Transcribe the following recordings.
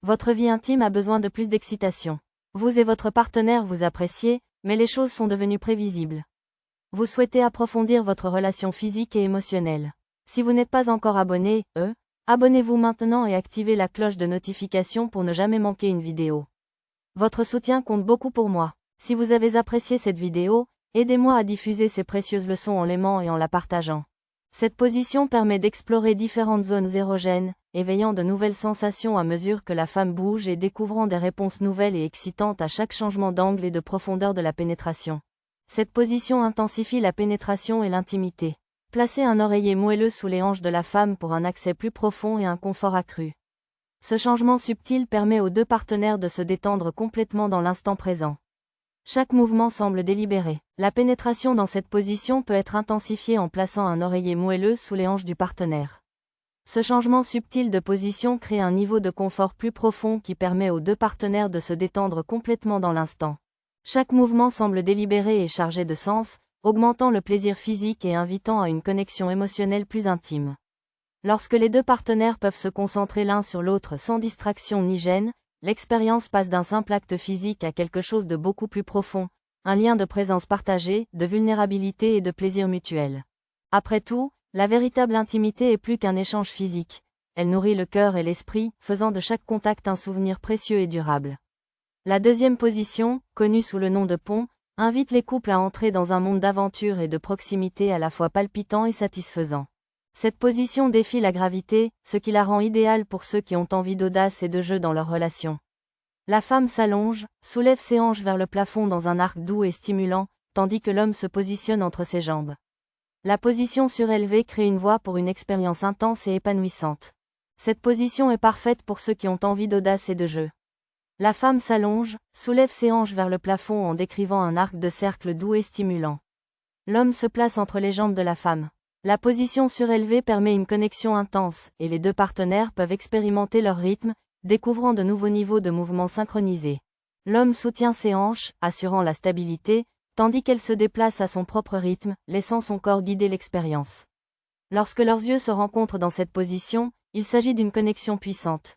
Votre vie intime a besoin de plus d'excitation. Vous et votre partenaire vous appréciez, mais les choses sont devenues prévisibles. Vous souhaitez approfondir votre relation physique et émotionnelle. Si vous n'êtes pas encore abonné, abonnez-vous maintenant et activez la cloche de notification pour ne jamais manquer une vidéo. Votre soutien compte beaucoup pour moi. Si vous avez apprécié cette vidéo, aidez-moi à diffuser ces précieuses leçons en l'aimant et en la partageant. Cette position permet d'explorer différentes zones érogènes, éveillant de nouvelles sensations à mesure que la femme bouge et découvrant des réponses nouvelles et excitantes à chaque changement d'angle et de profondeur de la pénétration. Cette position intensifie la pénétration et l'intimité. Placez un oreiller moelleux sous les hanches de la femme pour un accès plus profond et un confort accru. Ce changement subtil permet aux deux partenaires de se détendre complètement dans l'instant présent. Chaque mouvement semble délibéré. La pénétration dans cette position peut être intensifiée en plaçant un oreiller moelleux sous les hanches du partenaire. Ce changement subtil de position crée un niveau de confort plus profond qui permet aux deux partenaires de se détendre complètement dans l'instant. Chaque mouvement semble délibéré et chargé de sens, augmentant le plaisir physique et invitant à une connexion émotionnelle plus intime. Lorsque les deux partenaires peuvent se concentrer l'un sur l'autre sans distraction ni gêne, l'expérience passe d'un simple acte physique à quelque chose de beaucoup plus profond, un lien de présence partagée, de vulnérabilité et de plaisir mutuel. Après tout, la véritable intimité est plus qu'un échange physique. Elle nourrit le cœur et l'esprit, faisant de chaque contact un souvenir précieux et durable. La deuxième position, connue sous le nom de pont, invite les couples à entrer dans un monde d'aventure et de proximité à la fois palpitant et satisfaisant. Cette position défie la gravité, ce qui la rend idéale pour ceux qui ont envie d'audace et de jeu dans leur relation. La femme s'allonge, soulève ses hanches vers le plafond dans un arc doux et stimulant, tandis que l'homme se positionne entre ses jambes. La position surélevée crée une voie pour une expérience intense et épanouissante. Cette position est parfaite pour ceux qui ont envie d'audace et de jeu. La femme s'allonge, soulève ses hanches vers le plafond en décrivant un arc de cercle doux et stimulant. L'homme se place entre les jambes de la femme. La position surélevée permet une connexion intense, et les deux partenaires peuvent expérimenter leur rythme, découvrant de nouveaux niveaux de mouvement synchronisés. L'homme soutient ses hanches, assurant la stabilité, tandis qu'elle se déplace à son propre rythme, laissant son corps guider l'expérience. Lorsque leurs yeux se rencontrent dans cette position, il s'agit d'une connexion puissante.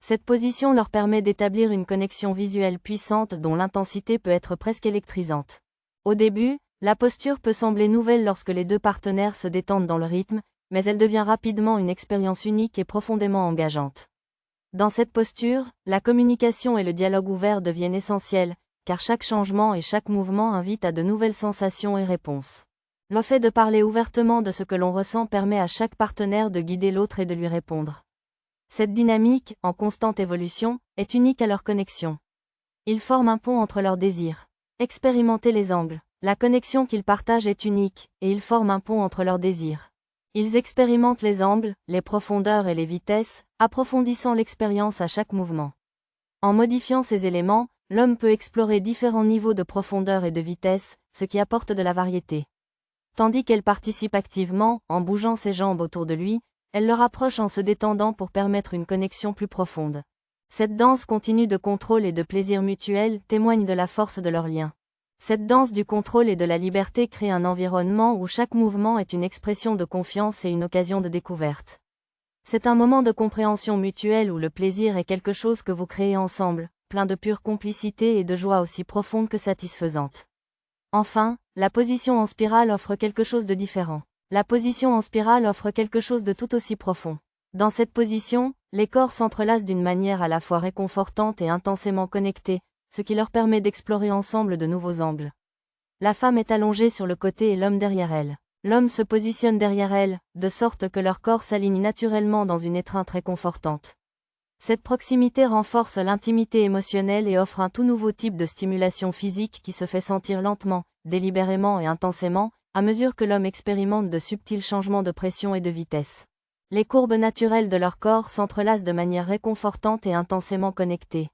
Cette position leur permet d'établir une connexion visuelle puissante dont l'intensité peut être presque électrisante. Au début, la posture peut sembler nouvelle lorsque les deux partenaires se détendent dans le rythme, mais elle devient rapidement une expérience unique et profondément engageante. Dans cette posture, la communication et le dialogue ouvert deviennent essentiels, car chaque changement et chaque mouvement invite à de nouvelles sensations et réponses. Le fait de parler ouvertement de ce que l'on ressent permet à chaque partenaire de guider l'autre et de lui répondre. Cette dynamique, en constante évolution, est unique à leur connexion. Ils forment un pont entre leurs désirs. Expérimentez les angles. La connexion qu'ils partagent est unique, et ils forment un pont entre leurs désirs. Ils expérimentent les angles, les profondeurs et les vitesses, approfondissant l'expérience à chaque mouvement. En modifiant ces éléments, l'homme peut explorer différents niveaux de profondeur et de vitesse, ce qui apporte de la variété. Tandis qu'elle participe activement, en bougeant ses jambes autour de lui, elle le rapproche en se détendant pour permettre une connexion plus profonde. Cette danse continue de contrôle et de plaisir mutuel témoigne de la force de leur lien. Cette danse du contrôle et de la liberté crée un environnement où chaque mouvement est une expression de confiance et une occasion de découverte. C'est un moment de compréhension mutuelle où le plaisir est quelque chose que vous créez ensemble, plein de pure complicité et de joie aussi profonde que satisfaisante. Enfin, la position en spirale offre quelque chose de différent. La position en spirale offre quelque chose de tout aussi profond. Dans cette position, les corps s'entrelacent d'une manière à la fois réconfortante et intensément connectée, ce qui leur permet d'explorer ensemble de nouveaux angles. La femme est allongée sur le côté et l'homme derrière elle. L'homme se positionne derrière elle, de sorte que leur corps s'aligne naturellement dans une étreinte réconfortante. Cette proximité renforce l'intimité émotionnelle et offre un tout nouveau type de stimulation physique qui se fait sentir lentement, délibérément et intensément, à mesure que l'homme expérimente de subtils changements de pression et de vitesse. Les courbes naturelles de leur corps s'entrelacent de manière réconfortante et intensément connectée.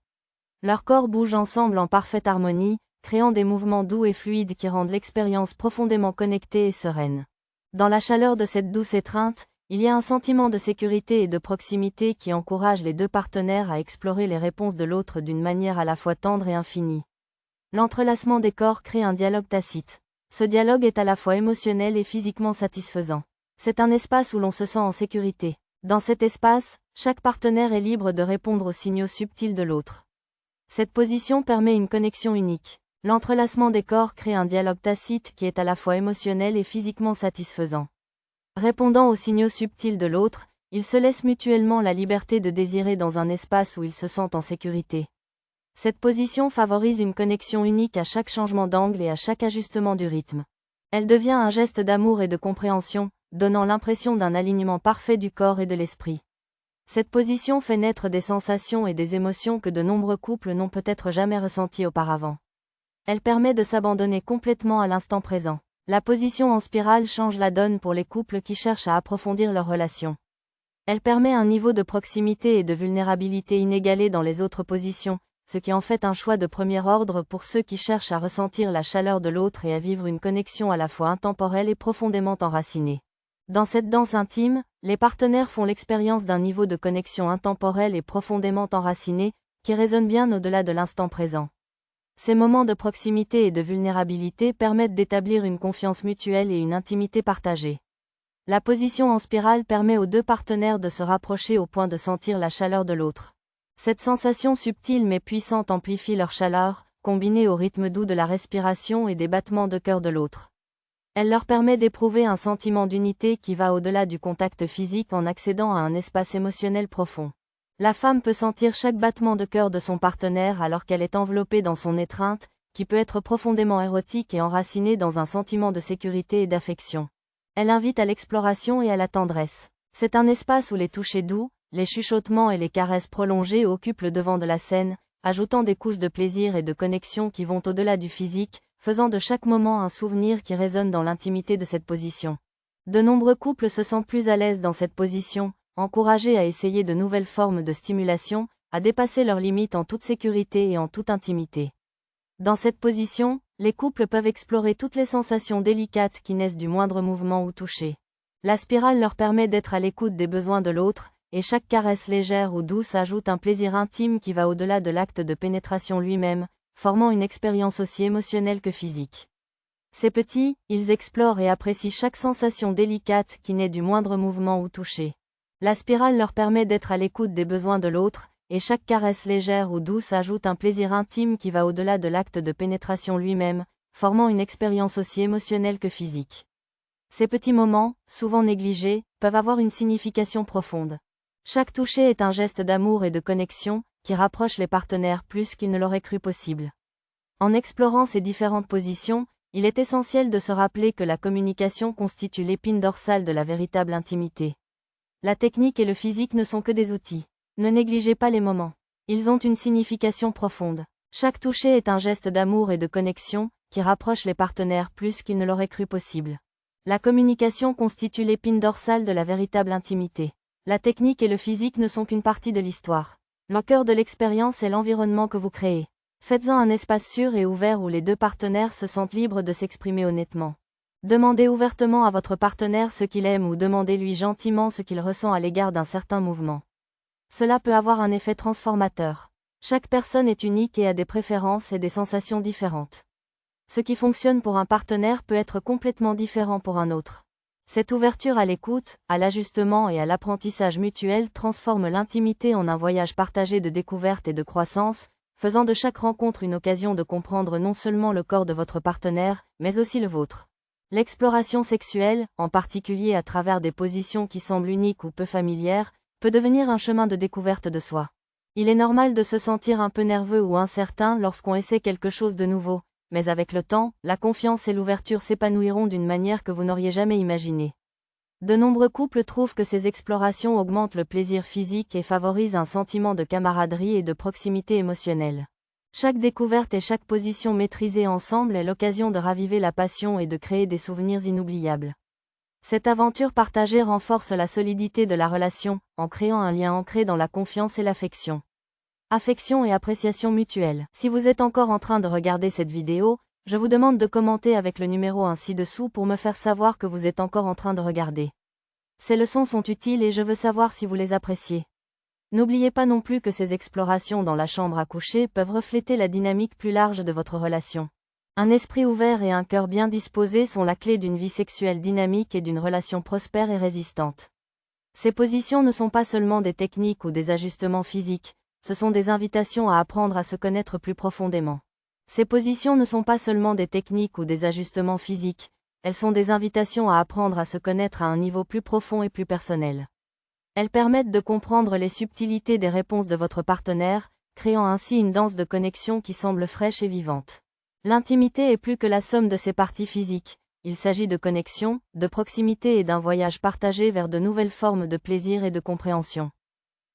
Leurs corps bougent ensemble en parfaite harmonie, créant des mouvements doux et fluides qui rendent l'expérience profondément connectée et sereine. Dans la chaleur de cette douce étreinte, il y a un sentiment de sécurité et de proximité qui encourage les deux partenaires à explorer les réponses de l'autre d'une manière à la fois tendre et infinie. L'entrelacement des corps crée un dialogue tacite. Ce dialogue est à la fois émotionnel et physiquement satisfaisant. C'est un espace où l'on se sent en sécurité. Dans cet espace, Chaque partenaire est libre de répondre aux signaux subtils de l'autre. Cette position permet une connexion unique. L'entrelacement des corps crée un dialogue tacite qui est à la fois émotionnel et physiquement satisfaisant. Répondant aux signaux subtils de l'autre, ils se laissent mutuellement la liberté de désirer dans un espace où ils se sentent en sécurité. Cette position favorise une connexion unique à chaque changement d'angle et à chaque ajustement du rythme. Elle devient un geste d'amour et de compréhension, donnant l'impression d'un alignement parfait du corps et de l'esprit. Cette position fait naître des sensations et des émotions que de nombreux couples n'ont peut-être jamais ressenties auparavant. Elle permet de s'abandonner complètement à l'instant présent. La position en spirale change la donne pour les couples qui cherchent à approfondir leur relation. Elle permet un niveau de proximité et de vulnérabilité inégalé dans les autres positions, ce qui en fait un choix de premier ordre pour ceux qui cherchent à ressentir la chaleur de l'autre et à vivre une connexion à la fois intemporelle et profondément enracinée. Dans cette danse intime, les partenaires font l'expérience d'un niveau de connexion intemporelle et profondément enraciné, qui résonne bien au-delà de l'instant présent. Ces moments de proximité et de vulnérabilité permettent d'établir une confiance mutuelle et une intimité partagée. La position en spirale permet aux deux partenaires de se rapprocher au point de sentir la chaleur de l'autre. Cette sensation subtile mais puissante amplifie leur chaleur, combinée au rythme doux de la respiration et des battements de cœur de l'autre. Elle leur permet d'éprouver un sentiment d'unité qui va au-delà du contact physique en accédant à un espace émotionnel profond. La femme peut sentir chaque battement de cœur de son partenaire alors qu'elle est enveloppée dans son étreinte, qui peut être profondément érotique et enracinée dans un sentiment de sécurité et d'affection. Elle invite à l'exploration et à la tendresse. C'est un espace où les touchés doux, les chuchotements et les caresses prolongées occupent le devant de la scène, ajoutant des couches de plaisir et de connexion qui vont au-delà du physique, faisant de chaque moment un souvenir qui résonne dans l'intimité de cette position. De nombreux couples se sentent plus à l'aise dans cette position, encouragés à essayer de nouvelles formes de stimulation, à dépasser leurs limites en toute sécurité et en toute intimité. Dans cette position, les couples peuvent explorer toutes les sensations délicates qui naissent du moindre mouvement ou toucher. La spirale leur permet d'être à l'écoute des besoins de l'autre, et chaque caresse légère ou douce ajoute un plaisir intime qui va au-delà de l'acte de pénétration lui-même, formant une expérience aussi émotionnelle que physique. Ces petits, ils explorent et apprécient chaque sensation délicate qui naît du moindre mouvement ou toucher. La spirale leur permet d'être à l'écoute des besoins de l'autre, et chaque caresse légère ou douce ajoute un plaisir intime qui va au-delà de l'acte de pénétration lui-même, formant une expérience aussi émotionnelle que physique. Ces petits moments, souvent négligés, peuvent avoir une signification profonde. Chaque toucher est un geste d'amour et de connexion, qui rapproche les partenaires plus qu'ils ne l'auraient cru possible. En explorant ces différentes positions, il est essentiel de se rappeler que la communication constitue l'épine dorsale de la véritable intimité. La technique et le physique ne sont que des outils. Ne négligez pas les moments. Ils ont une signification profonde. Chaque toucher est un geste d'amour et de connexion, qui rapproche les partenaires plus qu'ils ne l'auraient cru possible. La communication constitue l'épine dorsale de la véritable intimité. La technique et le physique ne sont qu'une partie de l'histoire. Le cœur de l'expérience est l'environnement que vous créez. Faites-en un espace sûr et ouvert où les deux partenaires se sentent libres de s'exprimer honnêtement. Demandez ouvertement à votre partenaire ce qu'il aime ou demandez-lui gentiment ce qu'il ressent à l'égard d'un certain mouvement. Cela peut avoir un effet transformateur. Chaque personne est unique et a des préférences et des sensations différentes. Ce qui fonctionne pour un partenaire peut être complètement différent pour un autre. Cette ouverture à l'écoute, à l'ajustement et à l'apprentissage mutuel transforme l'intimité en un voyage partagé de découverte et de croissance, faisant de chaque rencontre une occasion de comprendre non seulement le corps de votre partenaire, mais aussi le vôtre. L'exploration sexuelle, en particulier à travers des positions qui semblent uniques ou peu familières, peut devenir un chemin de découverte de soi. Il est normal de se sentir un peu nerveux ou incertain lorsqu'on essaie quelque chose de nouveau, mais avec le temps, la confiance et l'ouverture s'épanouiront d'une manière que vous n'auriez jamais imaginée. De nombreux couples trouvent que ces explorations augmentent le plaisir physique et favorisent un sentiment de camaraderie et de proximité émotionnelle. Chaque découverte et chaque position maîtrisée ensemble est l'occasion de raviver la passion et de créer des souvenirs inoubliables. Cette aventure partagée renforce la solidité de la relation, en créant un lien ancré dans la confiance et l'affection. Affection et appréciation mutuelle. Si vous êtes encore en train de regarder cette vidéo, je vous demande de commenter avec le numéro 1 ci-dessous pour me faire savoir que vous êtes encore en train de regarder. Ces leçons sont utiles et je veux savoir si vous les appréciez. N'oubliez pas non plus que ces explorations dans la chambre à coucher peuvent refléter la dynamique plus large de votre relation. Un esprit ouvert et un cœur bien disposé sont la clé d'une vie sexuelle dynamique et d'une relation prospère et résistante. Ces positions ne sont pas seulement des techniques ou des ajustements physiques, ce sont des invitations à apprendre à se connaître plus profondément. Ces positions ne sont pas seulement des techniques ou des ajustements physiques, elles sont des invitations à apprendre à se connaître à un niveau plus profond et plus personnel. Elles permettent de comprendre les subtilités des réponses de votre partenaire, créant ainsi une danse de connexion qui semble fraîche et vivante. L'intimité est plus que la somme de ses parties physiques, il s'agit de connexion, de proximité et d'un voyage partagé vers de nouvelles formes de plaisir et de compréhension.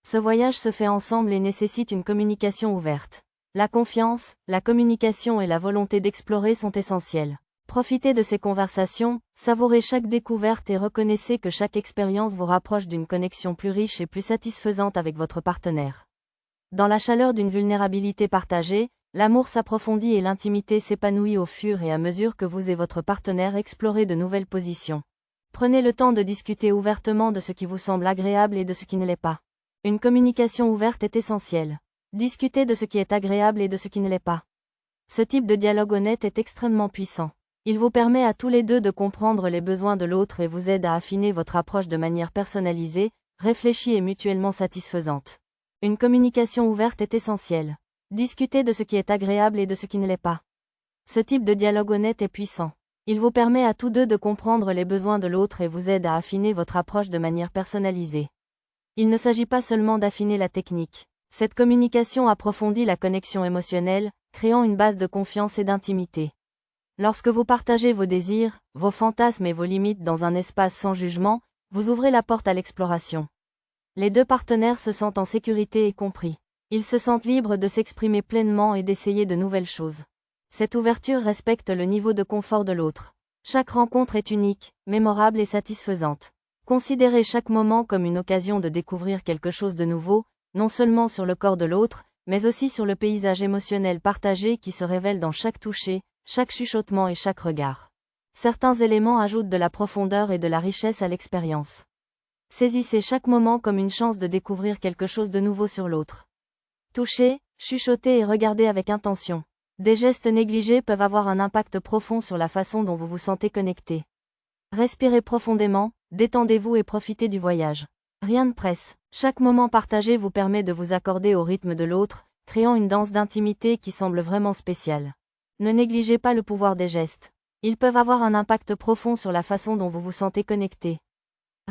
Ce voyage se fait ensemble et nécessite une communication ouverte. La confiance, la communication et la volonté d'explorer sont essentielles. Profitez de ces conversations, savourez chaque découverte et reconnaissez que chaque expérience vous rapproche d'une connexion plus riche et plus satisfaisante avec votre partenaire. Dans la chaleur d'une vulnérabilité partagée, l'amour s'approfondit et l'intimité s'épanouit au fur et à mesure que vous et votre partenaire explorez de nouvelles positions. Prenez le temps de discuter ouvertement de ce qui vous semble agréable et de ce qui ne l'est pas. Une communication ouverte est essentielle. Discutez de ce qui est agréable et de ce qui ne l'est pas. Ce type de dialogue honnête est extrêmement puissant. Il vous permet à tous les deux de comprendre les besoins de l'autre et vous aide à affiner votre approche de manière personnalisée, réfléchie et mutuellement satisfaisante. Une communication ouverte est essentielle. Discutez de ce qui est agréable et de ce qui ne l'est pas. Ce type de dialogue honnête est puissant. Il vous permet à tous deux de comprendre les besoins de l'autre et vous aide à affiner votre approche de manière personnalisée. Il ne s'agit pas seulement d'affiner la technique. Cette communication approfondit la connexion émotionnelle, créant une base de confiance et d'intimité. Lorsque vous partagez vos désirs, vos fantasmes et vos limites dans un espace sans jugement, vous ouvrez la porte à l'exploration. Les deux partenaires se sentent en sécurité et compris. Ils se sentent libres de s'exprimer pleinement et d'essayer de nouvelles choses. Cette ouverture respecte le niveau de confort de l'autre. Chaque rencontre est unique, mémorable et satisfaisante. Considérez chaque moment comme une occasion de découvrir quelque chose de nouveau, non seulement sur le corps de l'autre, mais aussi sur le paysage émotionnel partagé qui se révèle dans chaque toucher, chaque chuchotement et chaque regard. Certains éléments ajoutent de la profondeur et de la richesse à l'expérience. Saisissez chaque moment comme une chance de découvrir quelque chose de nouveau sur l'autre. Touchez, chuchotez et regardez avec intention. Des gestes négligés peuvent avoir un impact profond sur la façon dont vous vous sentez connecté. Respirez profondément, détendez-vous et profitez du voyage. Rien ne presse. Chaque moment partagé vous permet de vous accorder au rythme de l'autre, créant une danse d'intimité qui semble vraiment spéciale. Ne négligez pas le pouvoir des gestes. Ils peuvent avoir un impact profond sur la façon dont vous vous sentez connecté.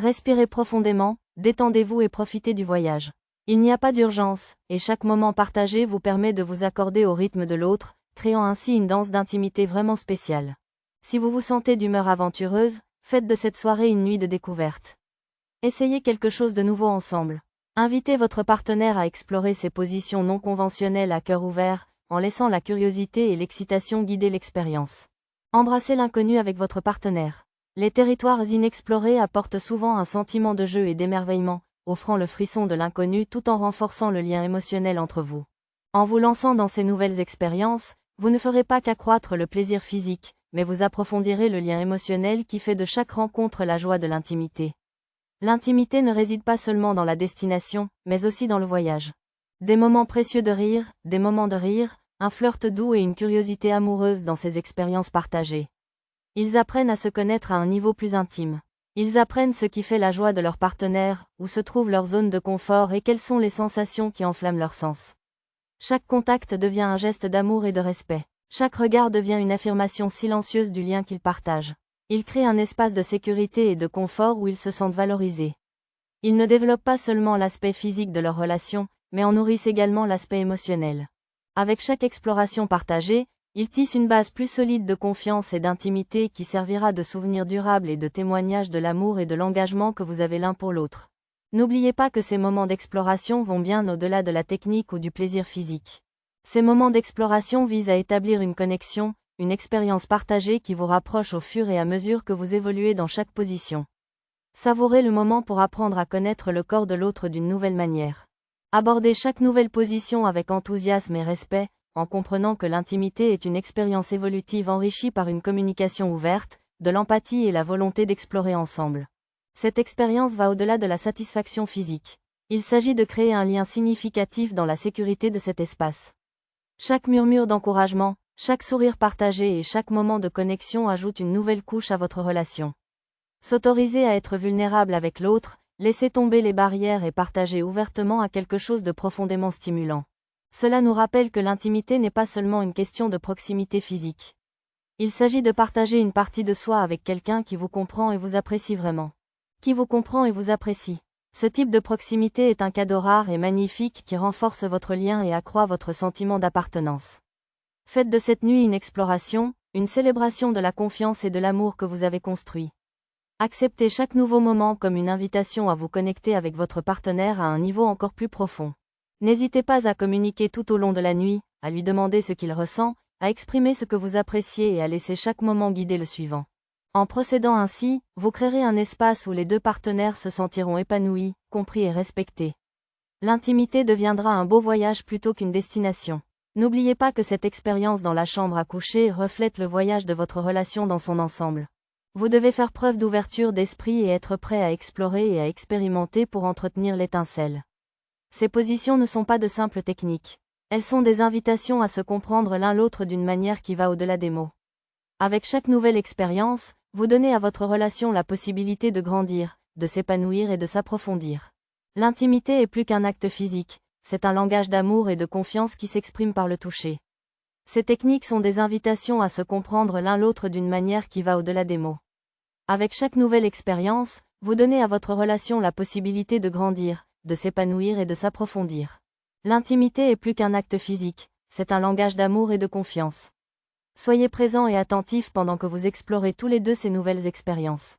Respirez profondément, détendez-vous et profitez du voyage. Il n'y a pas d'urgence, et chaque moment partagé vous permet de vous accorder au rythme de l'autre, créant ainsi une danse d'intimité vraiment spéciale. Si vous vous sentez d'humeur aventureuse, faites de cette soirée une nuit de découverte. Essayez quelque chose de nouveau ensemble. Invitez votre partenaire à explorer ces positions non conventionnelles à cœur ouvert, en laissant la curiosité et l'excitation guider l'expérience. Embrassez l'inconnu avec votre partenaire. Les territoires inexplorés apportent souvent un sentiment de jeu et d'émerveillement, offrant le frisson de l'inconnu tout en renforçant le lien émotionnel entre vous. En vous lançant dans ces nouvelles expériences, vous ne ferez pas qu'accroître le plaisir physique, mais vous approfondirez le lien émotionnel qui fait de chaque rencontre la joie de l'intimité. L'intimité ne réside pas seulement dans la destination, mais aussi dans le voyage. Des moments précieux de rire, des moments de rire, un flirt doux et une curiosité amoureuse dans ces expériences partagées. Ils apprennent à se connaître à un niveau plus intime. Ils apprennent ce qui fait la joie de leur partenaire, où se trouve leur zone de confort et quelles sont les sensations qui enflamment leur sens. Chaque contact devient un geste d'amour et de respect. Chaque regard devient une affirmation silencieuse du lien qu'ils partagent. Ils créent un espace de sécurité et de confort où ils se sentent valorisés. Ils ne développent pas seulement l'aspect physique de leur relation, mais en nourrissent également l'aspect émotionnel. Avec chaque exploration partagée, ils tissent une base plus solide de confiance et d'intimité qui servira de souvenir durable et de témoignage de l'amour et de l'engagement que vous avez l'un pour l'autre. N'oubliez pas que ces moments d'exploration vont bien au-delà de la technique ou du plaisir physique. Ces moments d'exploration visent à établir une connexion, une expérience partagée qui vous rapproche au fur et à mesure que vous évoluez dans chaque position. Savourez le moment pour apprendre à connaître le corps de l'autre d'une nouvelle manière. Abordez chaque nouvelle position avec enthousiasme et respect, en comprenant que l'intimité est une expérience évolutive enrichie par une communication ouverte, de l'empathie et la volonté d'explorer ensemble. Cette expérience va au-delà de la satisfaction physique. Il s'agit de créer un lien significatif dans la sécurité de cet espace. Chaque murmure d'encouragement, chaque sourire partagé et chaque moment de connexion ajoute une nouvelle couche à votre relation. S'autoriser à être vulnérable avec l'autre, Laissez tomber les barrières et partagez ouvertement à quelque chose de profondément stimulant. Cela nous rappelle que l'intimité n'est pas seulement une question de proximité physique. Il s'agit de partager une partie de soi avec quelqu'un qui vous comprend et vous apprécie vraiment. Qui vous comprend et vous apprécie. Ce type de proximité est un cadeau rare et magnifique qui renforce votre lien et accroît votre sentiment d'appartenance. Faites de cette nuit une exploration, une célébration de la confiance et de l'amour que vous avez construit. Acceptez chaque nouveau moment comme une invitation à vous connecter avec votre partenaire à un niveau encore plus profond. N'hésitez pas à communiquer tout au long de la nuit, à lui demander ce qu'il ressent, à exprimer ce que vous appréciez et à laisser chaque moment guider le suivant. En procédant ainsi, vous créerez un espace où les deux partenaires se sentiront épanouis, compris et respectés. L'intimité deviendra un beau voyage plutôt qu'une destination. N'oubliez pas que cette expérience dans la chambre à coucher reflète le voyage de votre relation dans son ensemble. Vous devez faire preuve d'ouverture d'esprit et être prêt à explorer et à expérimenter pour entretenir l'étincelle. Ces positions ne sont pas de simples techniques. Elles sont des invitations à se comprendre l'un l'autre d'une manière qui va au-delà des mots. Avec chaque nouvelle expérience, vous donnez à votre relation la possibilité de grandir, de s'épanouir et de s'approfondir. L'intimité est plus qu'un acte physique, c'est un langage d'amour et de confiance qui s'exprime par le toucher. Ces techniques sont des invitations à se comprendre l'un l'autre d'une manière qui va au-delà des mots. Avec chaque nouvelle expérience, vous donnez à votre relation la possibilité de grandir, de s'épanouir et de s'approfondir. L'intimité est plus qu'un acte physique, c'est un langage d'amour et de confiance. Soyez présents et attentifs pendant que vous explorez tous les deux ces nouvelles expériences.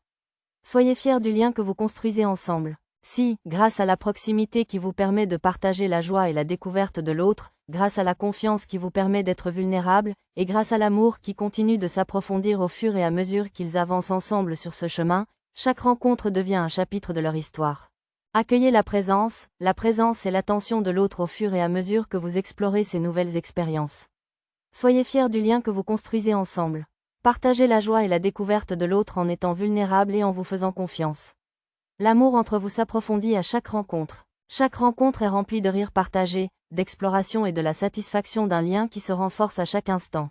Soyez fiers du lien que vous construisez ensemble. Si, grâce à la proximité qui vous permet de partager la joie et la découverte de l'autre, grâce à la confiance qui vous permet d'être vulnérable, et grâce à l'amour qui continue de s'approfondir au fur et à mesure qu'ils avancent ensemble sur ce chemin, chaque rencontre devient un chapitre de leur histoire. Accueillez la présence et l'attention de l'autre au fur et à mesure que vous explorez ces nouvelles expériences. Soyez fiers du lien que vous construisez ensemble. Partagez la joie et la découverte de l'autre en étant vulnérable et en vous faisant confiance. L'amour entre vous s'approfondit à chaque rencontre. Chaque rencontre est remplie de rires partagés, d'exploration et de la satisfaction d'un lien qui se renforce à chaque instant.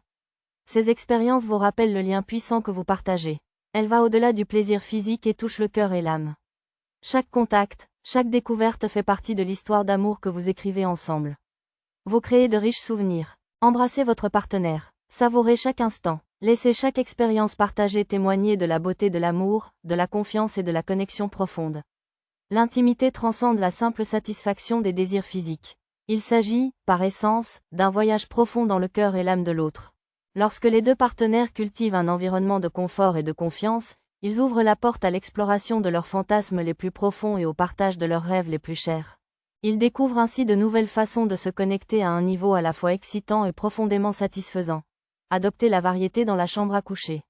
Ces expériences vous rappellent le lien puissant que vous partagez. Elle va au-delà du plaisir physique et touche le cœur et l'âme. Chaque contact, chaque découverte fait partie de l'histoire d'amour que vous écrivez ensemble. Vous créez de riches souvenirs. Embrassez votre partenaire. Savourez chaque instant. Laissez chaque expérience partagée témoigner de la beauté de l'amour, de la confiance et de la connexion profonde. L'intimité transcende la simple satisfaction des désirs physiques. Il s'agit, par essence, d'un voyage profond dans le cœur et l'âme de l'autre. Lorsque les deux partenaires cultivent un environnement de confort et de confiance, ils ouvrent la porte à l'exploration de leurs fantasmes les plus profonds et au partage de leurs rêves les plus chers. Ils découvrent ainsi de nouvelles façons de se connecter à un niveau à la fois excitant et profondément satisfaisant. Adoptez la variété dans la chambre à coucher.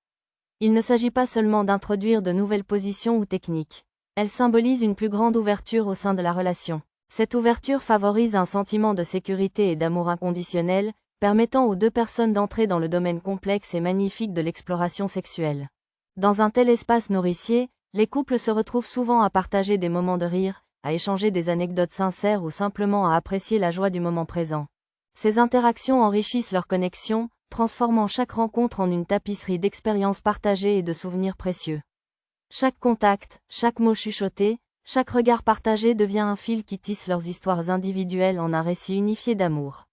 Il ne s'agit pas seulement d'introduire de nouvelles positions ou techniques. Elle symbolise une plus grande ouverture au sein de la relation. Cette ouverture favorise un sentiment de sécurité et d'amour inconditionnel, permettant aux deux personnes d'entrer dans le domaine complexe et magnifique de l'exploration sexuelle. Dans un tel espace nourricier, les couples se retrouvent souvent à partager des moments de rire, à échanger des anecdotes sincères ou simplement à apprécier la joie du moment présent. Ces interactions enrichissent leur connexion, transformant chaque rencontre en une tapisserie d'expériences partagées et de souvenirs précieux. Chaque contact, chaque mot chuchoté, chaque regard partagé devient un fil qui tisse leurs histoires individuelles en un récit unifié d'amour.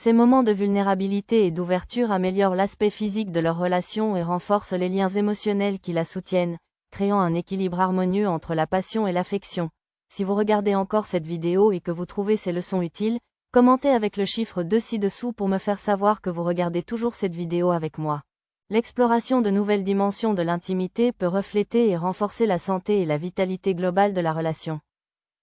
Ces moments de vulnérabilité et d'ouverture améliorent l'aspect physique de leur relation et renforcent les liens émotionnels qui la soutiennent, créant un équilibre harmonieux entre la passion et l'affection. Si vous regardez encore cette vidéo et que vous trouvez ces leçons utiles, commentez avec le chiffre 2 ci-dessous pour me faire savoir que vous regardez toujours cette vidéo avec moi. L'exploration de nouvelles dimensions de l'intimité peut refléter et renforcer la santé et la vitalité globale de la relation.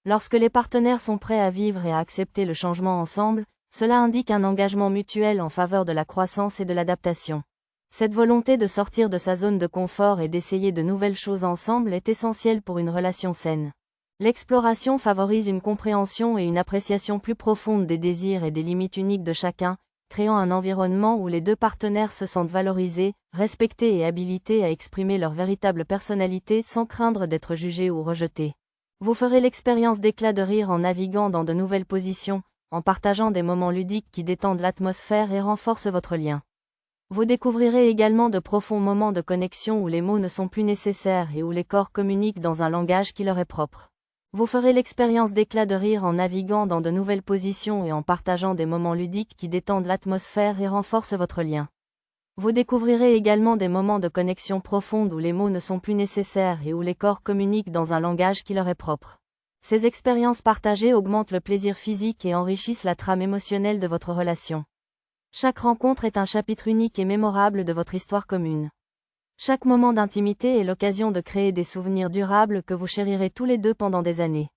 Lorsque les partenaires sont prêts à vivre et à accepter le changement ensemble, cela indique un engagement mutuel en faveur de la croissance et de l'adaptation. Cette volonté de sortir de sa zone de confort et d'essayer de nouvelles choses ensemble est essentielle pour une relation saine. L'exploration favorise une compréhension et une appréciation plus profonde des désirs et des limites uniques de chacun, créant un environnement où les deux partenaires se sentent valorisés, respectés et habilités à exprimer leur véritable personnalité sans craindre d'être jugés ou rejetés. Vous ferez l'expérience d'éclats de rire en naviguant dans de nouvelles positions, en partageant des moments ludiques qui détendent l'atmosphère et renforcent votre lien. Vous découvrirez également de profonds moments de connexion où les mots ne sont plus nécessaires et où les corps communiquent dans un langage qui leur est propre. Vous ferez l'expérience d'éclats de rire en naviguant dans de nouvelles positions et en partageant des moments ludiques qui détendent l'atmosphère et renforcent votre lien. Vous découvrirez également des moments de connexion profonde où les mots ne sont plus nécessaires et où les corps communiquent dans un langage qui leur est propre. Ces expériences partagées augmentent le plaisir physique et enrichissent la trame émotionnelle de votre relation. Chaque rencontre est un chapitre unique et mémorable de votre histoire commune. Chaque moment d'intimité est l'occasion de créer des souvenirs durables que vous chérirez tous les deux pendant des années.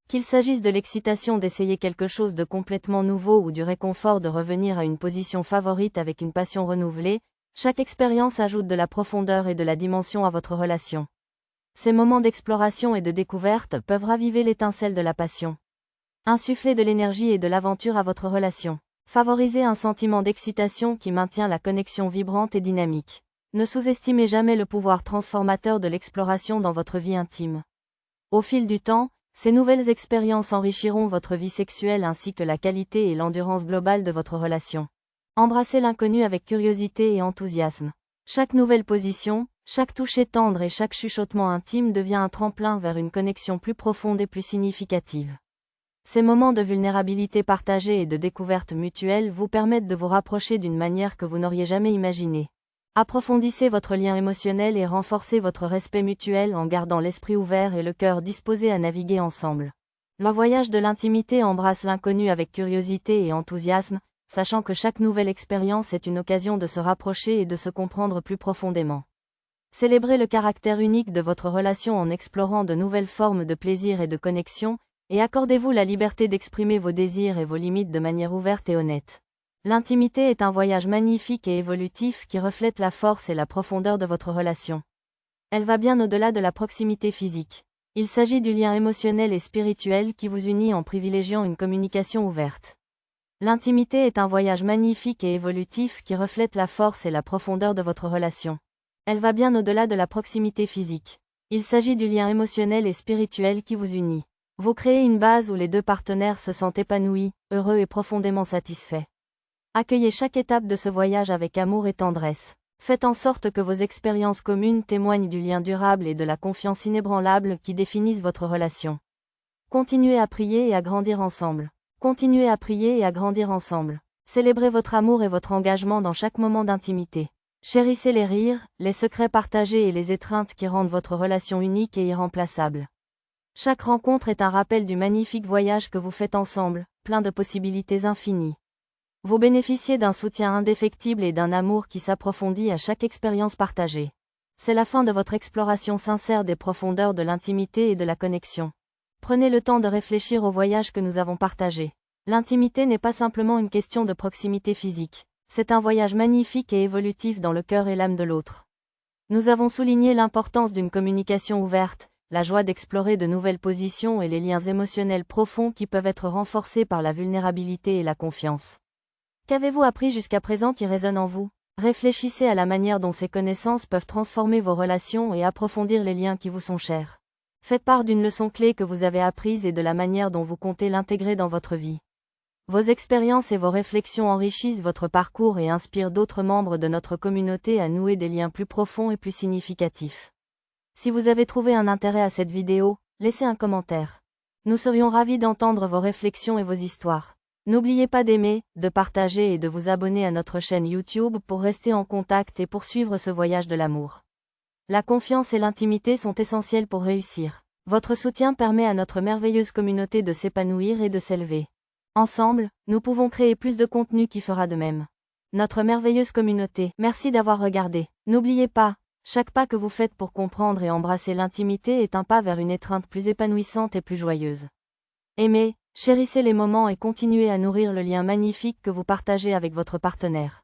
Qu'il s'agisse de l'excitation d'essayer quelque chose de complètement nouveau ou du réconfort de revenir à une position favorite avec une passion renouvelée, chaque expérience ajoute de la profondeur et de la dimension à votre relation. Ces moments d'exploration et de découverte peuvent raviver l'étincelle de la passion. Insuffler de l'énergie et de l'aventure à votre relation. Favoriser un sentiment d'excitation qui maintient la connexion vibrante et dynamique. Ne sous-estimez jamais le pouvoir transformateur de l'exploration dans votre vie intime. Au fil du temps, ces nouvelles expériences enrichiront votre vie sexuelle ainsi que la qualité et l'endurance globale de votre relation. Embrassez l'inconnu avec curiosité et enthousiasme. Chaque nouvelle position, chaque toucher tendre et chaque chuchotement intime devient un tremplin vers une connexion plus profonde et plus significative. Ces moments de vulnérabilité partagée et de découverte mutuelle vous permettent de vous rapprocher d'une manière que vous n'auriez jamais imaginée. Approfondissez votre lien émotionnel et renforcez votre respect mutuel en gardant l'esprit ouvert et le cœur disposé à naviguer ensemble. Le voyage de l'intimité embrasse l'inconnu avec curiosité et enthousiasme, sachant que chaque nouvelle expérience est une occasion de se rapprocher et de se comprendre plus profondément. Célébrez le caractère unique de votre relation en explorant de nouvelles formes de plaisir et de connexion, et accordez-vous la liberté d'exprimer vos désirs et vos limites de manière ouverte et honnête. L'intimité est un voyage magnifique et évolutif qui reflète la force et la profondeur de votre relation. Elle va bien au-delà de la proximité physique. Il s'agit du lien émotionnel et spirituel qui vous unit en privilégiant une communication ouverte. L'intimité est un voyage magnifique et évolutif qui reflète la force et la profondeur de votre relation. Elle va bien au-delà de la proximité physique. Il s'agit du lien émotionnel et spirituel qui vous unit. Vous créez une base où les deux partenaires se sentent épanouis, heureux et profondément satisfaits. Accueillez chaque étape de ce voyage avec amour et tendresse. Faites en sorte que vos expériences communes témoignent du lien durable et de la confiance inébranlable qui définissent votre relation. Continuez à prier et à grandir ensemble. Continuez à prier et à grandir ensemble. Célébrez votre amour et votre engagement dans chaque moment d'intimité. Chérissez les rires, les secrets partagés et les étreintes qui rendent votre relation unique et irremplaçable. Chaque rencontre est un rappel du magnifique voyage que vous faites ensemble, plein de possibilités infinies. Vous bénéficiez d'un soutien indéfectible et d'un amour qui s'approfondit à chaque expérience partagée. C'est la fin de votre exploration sincère des profondeurs de l'intimité et de la connexion. Prenez le temps de réfléchir au voyage que nous avons partagé. L'intimité n'est pas simplement une question de proximité physique. C'est un voyage magnifique et évolutif dans le cœur et l'âme de l'autre. Nous avons souligné l'importance d'une communication ouverte, la joie d'explorer de nouvelles positions et les liens émotionnels profonds qui peuvent être renforcés par la vulnérabilité et la confiance. Qu'avez-vous appris jusqu'à présent qui résonne en vous? Réfléchissez à la manière dont ces connaissances peuvent transformer vos relations et approfondir les liens qui vous sont chers. Faites part d'une leçon clé que vous avez apprise et de la manière dont vous comptez l'intégrer dans votre vie. Vos expériences et vos réflexions enrichissent votre parcours et inspirent d'autres membres de notre communauté à nouer des liens plus profonds et plus significatifs. Si vous avez trouvé un intérêt à cette vidéo, laissez un commentaire. Nous serions ravis d'entendre vos réflexions et vos histoires. N'oubliez pas d'aimer, de partager et de vous abonner à notre chaîne YouTube pour rester en contact et poursuivre ce voyage de l'amour. La confiance et l'intimité sont essentielles pour réussir. Votre soutien permet à notre merveilleuse communauté de s'épanouir et de s'élever. Ensemble, nous pouvons créer plus de contenu qui fera de même. Notre merveilleuse communauté, merci d'avoir regardé. N'oubliez pas, chaque pas que vous faites pour comprendre et embrasser l'intimité est un pas vers une étreinte plus épanouissante et plus joyeuse. Aimez, chérissez les moments et continuez à nourrir le lien magnifique que vous partagez avec votre partenaire.